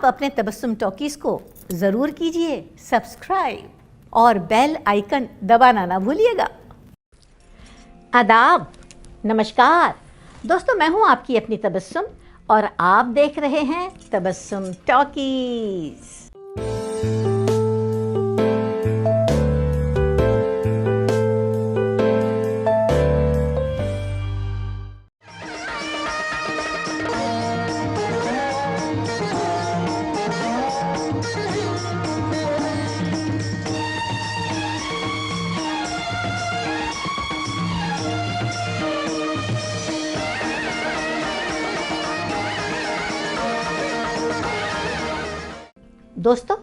अपने तबस्सुम टॉकीज़ को ज़रूर कीजिए सब्सक्राइब और बेल आइकन दबाना ना भूलिएगा। आदाब, नमस्कार दोस्तों, मैं हूं आपकी अपनी तबस्सुम और आप देख रहे हैं तबस्सुम टॉकीज़। दोस्तों,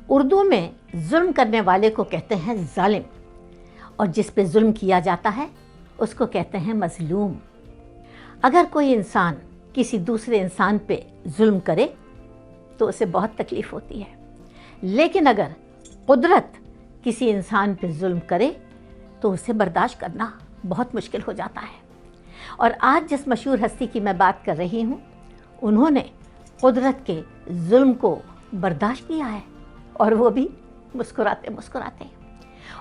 उर्दू में जुल्म करने वाले को कहते हैं जालिम और जिस पे जुल्म किया जाता है उसको कहते हैं मजलूम। अगर कोई इंसान किसी दूसरे इंसान पे जुल्म करे तो उसे बहुत तकलीफ़ होती है, लेकिन अगर कुदरत किसी इंसान पे जुल्म करे तो उसे बर्दाश्त करना बहुत मुश्किल हो जाता है। और आज जिस मशहूर हस्ती की मैं बात कर रही हूँ, उन्होंने कुदरत के जुल्म को बर्दाश्त किया है और वो भी मुस्कुराते मुस्कुराते।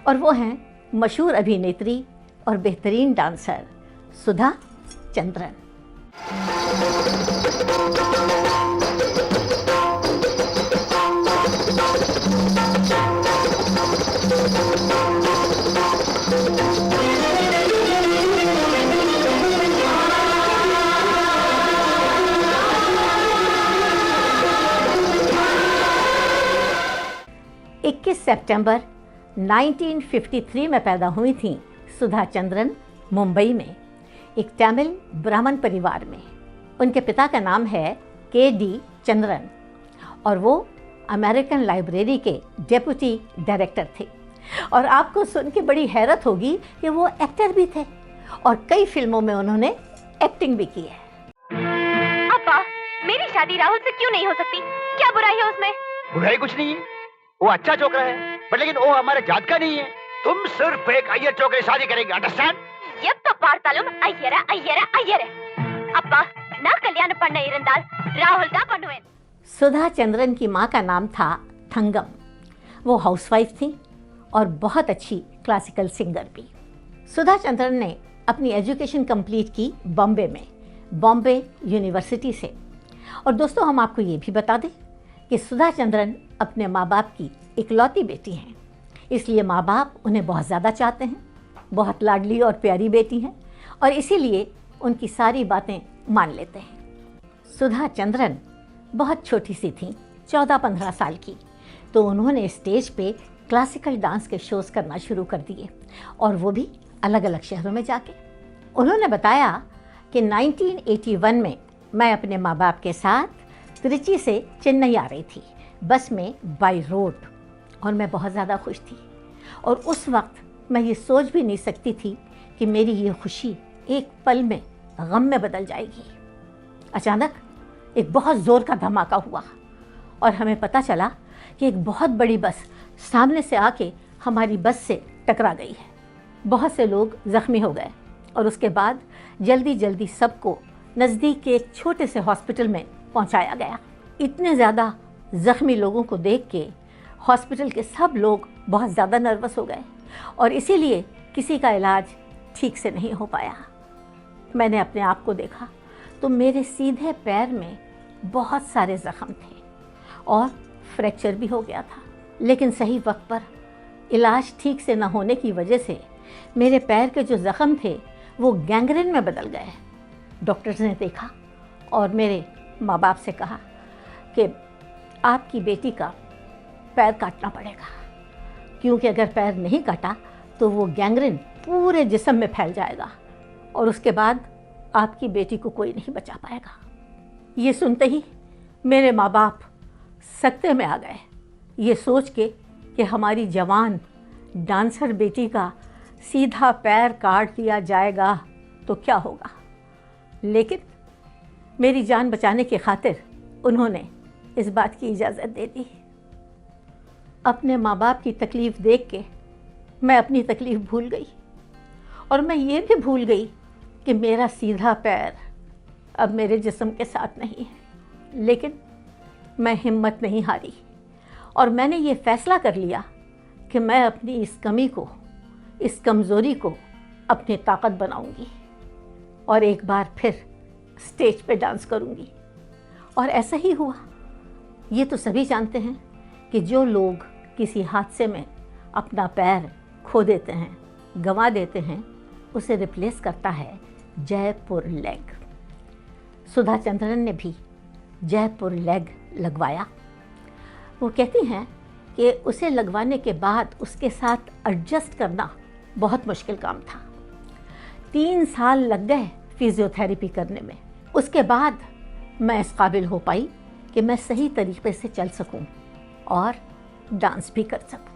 और वो हैं मशहूर अभिनेत्री और बेहतरीन डांसर सुधा चंद्रन। सितंबर 1953 में पैदा हुई थी सुधा चंद्रन मुंबई में एक तमिल ब्राह्मण परिवार में। उनके पिता का नाम है के.डी. चंद्रन और वो अमेरिकन लाइब्रेरी के डेप्यूटी डायरेक्टर थे। और आपको सुन के बड़ी हैरत होगी कि वो एक्टर भी थे और कई फिल्मों में उन्होंने एक्टिंग भी की है। अब्बा, मेरी शादी राहुल से क्यों नहीं हो सकती? क्या बुराई है उसमें? बुराई कुछ नहीं है, वो अच्छा छोकरा है, पर लेकिन वो हमारे जात का नहीं है। तुम सिर्फ एक अय्यर छोकरे शादी करेंगे, अंडरस्टैंड? ये तो पार्तालुम अय्यर है। अब्बा, ना कल्याण पढ़ने इरंदाल राहुल दा पढ़ुएन। सुधा चंद्रन की माँ का नाम था थंगम। वो हाउसवाइफ थी और बहुत अच्छी क्लासिकल सिंगर भी। सुधा चंद्रन ने अपनी एजुकेशन कंप्लीट की बॉम्बे में, बॉम्बे यूनिवर्सिटी से। और दोस्तों, हम आपको ये भी बता दें कि सुधा चंद्रन अपने माँ बाप की इकलौती बेटी हैं, इसलिए माँ बाप उन्हें बहुत ज़्यादा चाहते हैं। बहुत लाडली और प्यारी बेटी हैं और इसीलिए उनकी सारी बातें मान लेते हैं। सुधा चंद्रन बहुत छोटी सी थी, 14-15 साल की, तो उन्होंने स्टेज पे क्लासिकल डांस के शोज़ करना शुरू कर दिए और वो भी अलग अलग शहरों में जाके। उन्होंने बताया कि 1981 में मैं अपने माँ बाप के साथ त्रिची से चेन्नई आ रही थी बस में बाय रोड और मैं बहुत ज़्यादा खुश थी। और उस वक्त मैं ये सोच भी नहीं सकती थी कि मेरी ये खुशी एक पल में गम में बदल जाएगी। अचानक एक बहुत ज़ोर का धमाका हुआ और हमें पता चला कि एक बहुत बड़ी बस सामने से आके हमारी बस से टकरा गई है। बहुत से लोग ज़ख्मी हो गए और उसके बाद जल्दी जल्दी सबको नज़दीक के एक छोटे से हॉस्पिटल में पहुंचाया गया। इतने ज़्यादा ज़ख्मी लोगों को देख के हॉस्पिटल के सब लोग बहुत ज़्यादा नर्वस हो गए और इसीलिए किसी का इलाज ठीक से नहीं हो पाया। मैंने अपने आप को देखा तो मेरे सीधे पैर में बहुत सारे ज़ख्म थे और फ्रैक्चर भी हो गया था, लेकिन सही वक्त पर इलाज ठीक से न होने की वजह से मेरे पैर के जो ज़ख्म थे वो गैंग्रीन में बदल गए। डॉक्टर्स ने देखा और मेरे माँ बाप से कहा कि आपकी बेटी का पैर काटना पड़ेगा, क्योंकि अगर पैर नहीं काटा तो वो गैंग्रीन पूरे जिस्म में फैल जाएगा और उसके बाद आपकी बेटी को कोई नहीं बचा पाएगा। ये सुनते ही मेरे माँ बाप सकते में आ गए, ये सोच के कि हमारी जवान डांसर बेटी का सीधा पैर काट दिया जाएगा तो क्या होगा। लेकिन मेरी जान बचाने की खातिर उन्होंने इस बात की इजाज़त दे दी। अपने माँ बाप की तकलीफ़ देख के मैं अपनी तकलीफ़ भूल गई और मैं ये भी भूल गई कि मेरा सीधा पैर अब मेरे जिस्म के साथ नहीं है। लेकिन मैं हिम्मत नहीं हारी और मैंने ये फैसला कर लिया कि मैं अपनी इस कमी को, इस कमज़ोरी को अपनी ताकत बनाऊंगी और एक बार फिर स्टेज पे डांस करूंगी। और ऐसा ही हुआ। ये तो सभी जानते हैं कि जो लोग किसी हादसे में अपना पैर खो देते हैं, गंवा देते हैं, उसे रिप्लेस करता है जयपुर लेग। सुधा चंद्रन ने भी जयपुर लेग लगवाया। वो कहती हैं कि उसे लगवाने के बाद उसके साथ एडजस्ट करना बहुत मुश्किल काम था। 3 साल लग गए फिजियोथेरेपी करने में। उसके बाद मैं इस काबिल हो पाई कि मैं सही तरीके से चल सकूं और डांस भी कर सकूं।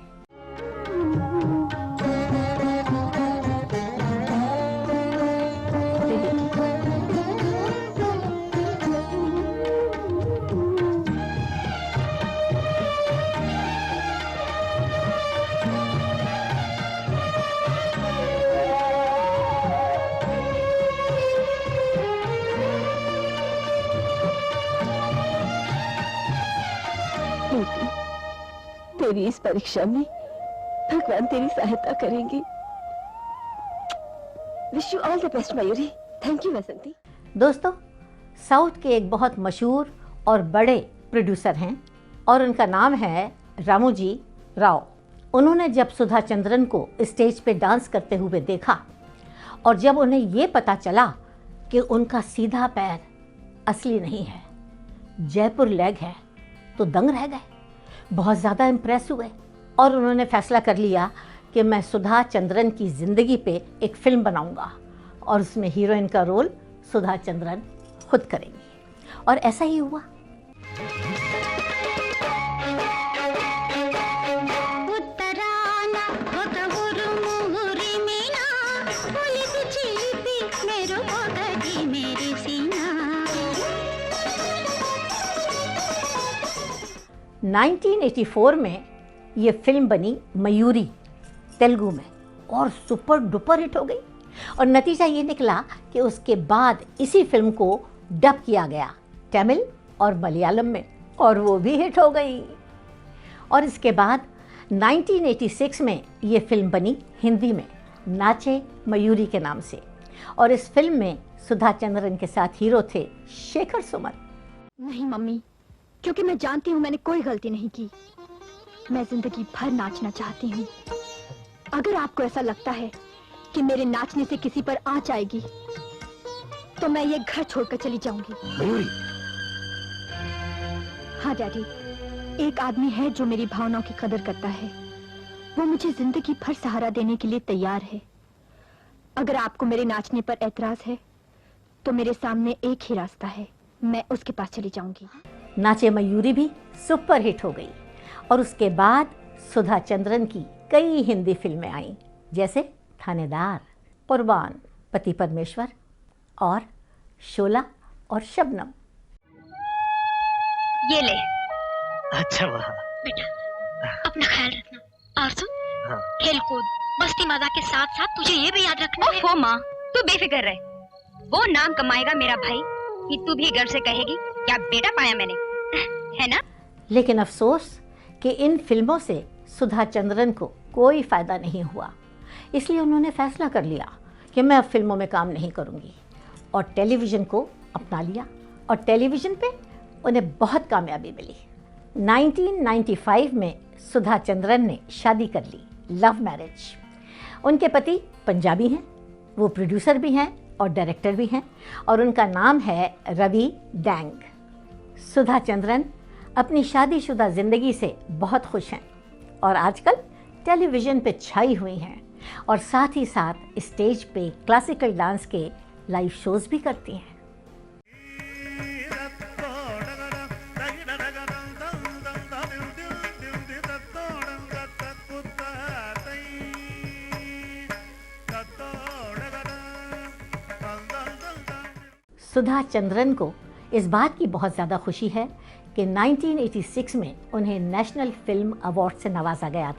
तेरी इस परीक्षा में भगवान तेरी सहायता करेंगे। Wish you all the best Mayuri. Thank you Vasanti. दोस्तों, साउथ के एक बहुत मशहूर और बड़े प्रोड्यूसर हैं और उनका नाम है रामोजी राव। उन्होंने जब सुधा चंद्रन को स्टेज पे डांस करते हुए देखा और जब उन्हें ये पता चला कि उनका सीधा पैर असली नहीं है, जयपुर लेग है, तो दंग रह गए, बहुत ज़्यादा इम्प्रेस हुए और उन्होंने फैसला कर लिया कि मैं सुधा चंद्रन की ज़िंदगी पे एक फ़िल्म बनाऊंगा और उसमें हीरोइन का रोल सुधा चंद्रन खुद करेंगी। और ऐसा ही हुआ। हाँ 1984 में ये फिल्म बनी मयूरी तेलुगु में और सुपर डुपर हिट हो गई। और नतीजा ये निकला कि उसके बाद इसी फिल्म को डब किया गया तमिल और मलयालम में और वो भी हिट हो गई। और इसके बाद 1986 में ये फिल्म बनी हिंदी में नाचे मयूरी के नाम से। और इस फिल्म में सुधा चंद्रन के साथ हीरो थे शेखर सुमन। नहीं मम्मी, क्योंकि मैं जानती हूँ मैंने कोई गलती नहीं की। मैं जिंदगी भर नाचना चाहती हूँ। अगर आपको ऐसा लगता है कि मेरे नाचने से किसी पर आंच आएगी तो मैं ये घर छोड़कर चली जाऊंगी। हाँ डैडी, एक आदमी है जो मेरी भावनाओं की कदर करता है। वो मुझे जिंदगी भर सहारा देने के लिए तैयार है। अगर आपको मेरे नाचने पर एतराज है तो मेरे सामने एक ही रास्ता है, मैं उसके पास चली जाऊंगी। नाचे मयूरी भी सुपर हिट हो गई और उसके बाद सुधा चंद्रन की कई हिंदी फिल्में आईं, जैसे थानेदार, कुर्बान, पति परमेश्वर और शोला और शबनम। ये ले अच्छा वाह बेटा, अपना ख्याल रखना। और सुन, हाँ। खेल कूद मस्ती मजाक के साथ साथ तुझे ये भी याद रखना है। माँ, तू बेफिक्र रहे, वो नाम कमाएगा मेरा भाई कि तू भी गर्व से कहेगी क्या बेटा पाया मैंने, है ना? लेकिन अफसोस कि इन फिल्मों से सुधा चंद्रन को कोई फ़ायदा नहीं हुआ। इसलिए उन्होंने फैसला कर लिया कि मैं अब फिल्मों में काम नहीं करूंगी और टेलीविज़न को अपना लिया। और टेलीविज़न पे उन्हें बहुत कामयाबी मिली। 1995 में सुधा चंद्रन ने शादी कर ली, लव मैरिज। उनके पति पंजाबी हैं, वो प्रोड्यूसर भी हैं और डायरेक्टर भी हैं और उनका नाम है रवि डैंग। सुधा चंद्रन अपनी शादीशुदा ज़िंदगी से बहुत खुश हैं और आजकल टेलीविज़न पे छाई हुई हैं और साथ ही साथ स्टेज पे क्लासिकल डांस के लाइव शोज़ भी करती हैं। सुधा चंद्रन को इस बात की बहुत ज़्यादा खुशी है कि 1986 में उन्हें नेशनल फिल्म अवार्ड से नवाजा गया था।